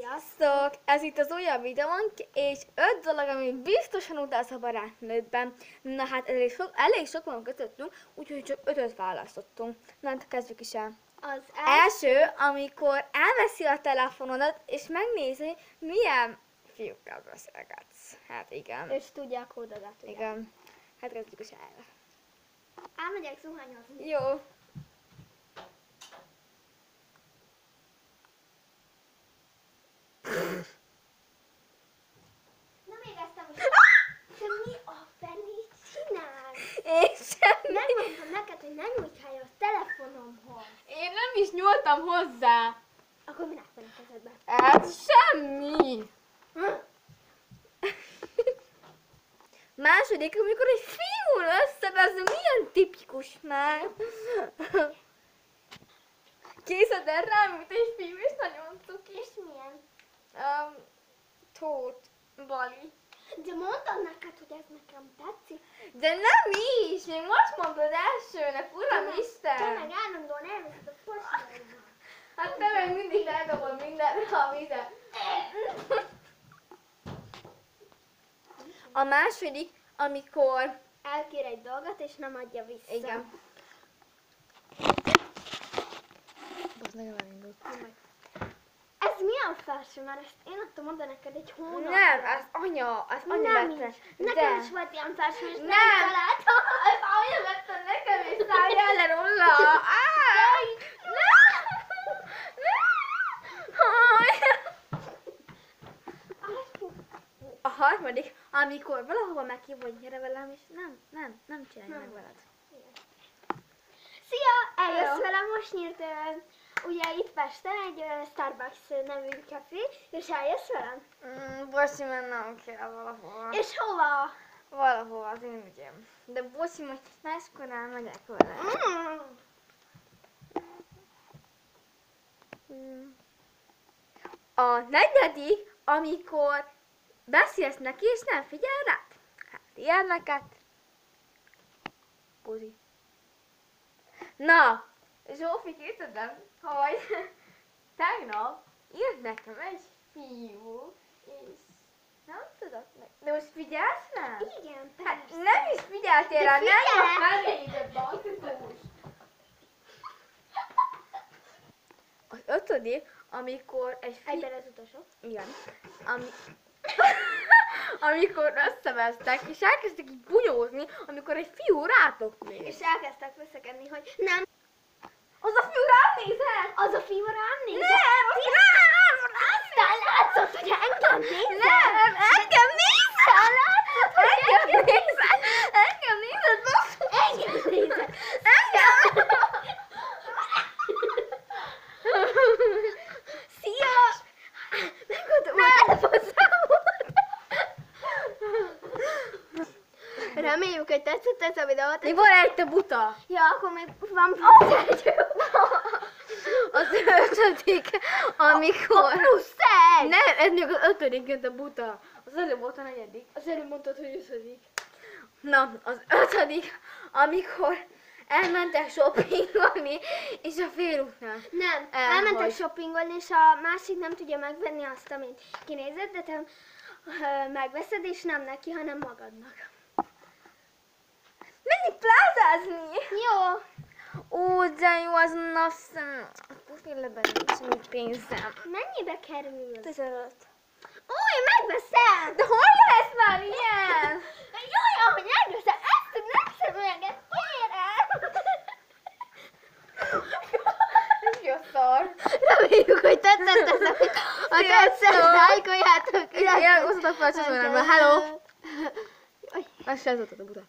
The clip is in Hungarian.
Sziasztok! Ez itt az újabb videónk, és 5 dolog, amit biztosan utálsz a barátnődben. Na hát elég sok van közöttünk, úgyhogy csak 5-öt választottunk. Na hát kezdjük is el. Az Első, amikor elveszi a telefonodat, és megnézi, milyen fiúkkal beszélgetsz. Hát igen. és tudja a kódodat. Ugye? Igen. Hát kezdjük is el. Elmegyek zuhanyozni. Jó. Nem éreztem, hogy te mi a fenét csinálsz? Én semmi. Megmondtam neked, hogy ne nyújtál a telefonomhoz. Én nem is nyúltam hozzá. Akkor minek van a kezedben? Hát semmi. Második, amikor egy fiúr összeveszünk, milyen tipikus már. Készed rám, mint egy fiú, és nagyon cuki. És milyen? Tóth, Bali. De mondtam neked, hogy ez nekem tetszik. De nem is, még most mondod elsőnek, uram Te Isten. meg állandóan elveszed a fosnyaimat. Hát te meg mindig eldobod mindenre a vizet. A második, amikor... Elkér egy dolgot, és nem adja vissza. Igen. Az nagyon elindult. Ez milyen felső? Már ezt én adtam oda neked egy hónapra. Nem, ez anya Nem vette. is. Nekem is volt ilyen felső, és nem Nem, ez anya vette nekem, és szálljál le róla. Áj! A harmadik, amikor valahova meghív, hogy gyere velem, és nem csinálj meg veled. Szia! Eljössz Hello. velem, most nyílt ugye itt Pesten egy Starbucks nevű café, és eljössz velem? Bocsi, mennem kell valahova. És hova? Valahova az én ügyem. De bocsi, majd máskor elmegyek vele. A negyedik, amikor beszélsz neki, és nem figyel rád. Hát ilyeneket. Puzi. Na, Zsófi, képzeld, hogy tegnap írt nekem egy fiú, és nem tudok meg. De most figyelsz rá? Igen, Hát persze. nem is figyeltél rá, nem figyelek. a felédet, basszus. Az ötödik, amikor egy fiú... Egyben az utolsó. Igen. Amikor összevesztek, és elkezdtek így bunyózni, amikor egy fiú rátok néz. És elkezdtek veszekedni, hogy nem, Az a fiú rám nézett! az a fiú rám néz. Nem! Aztán látszott, hogy engem nézel. Nem! Engem nézett! Engem nézett! Engem nézett! Basszus! Engem nézel. Engem! Szia! Megadom a telefonszámot. Reméljük, hogy tetszett ez a videót. Még van egy te buta! Ja, akkor még van plusz egy. Az ötödik, amikor... Plusz egy! Nem, ez még az ötödik, jött a buta. Az előbb volt a negyedik. Az előbb mondtad, hogy ötödik. Na, az ötödik, amikor elmentek shoppingolni, és a félútnál. Nem, Elhagy. elmentek shoppingolni, és a másik nem tudja megvenni azt, amit kinézett, de te megveszed, és nem neki, hanem magadnak. Menjünk plázázni! Jó, Ó, de jó, az napszem. A pufilleben nincs semmi pénzem. mennyibe kerül? 15. Új, megveszem! De hol lesz már ilyen? Jaj, hogy megveszem, ezt a napszemüveget, kérem! Ez jó szar. Reméljük, hogy tetszett ez a videó. Ha tetszett, lájkoljátok! Igen, osztatok fel a csatornámra. Hello! Ez se ez volt a buta.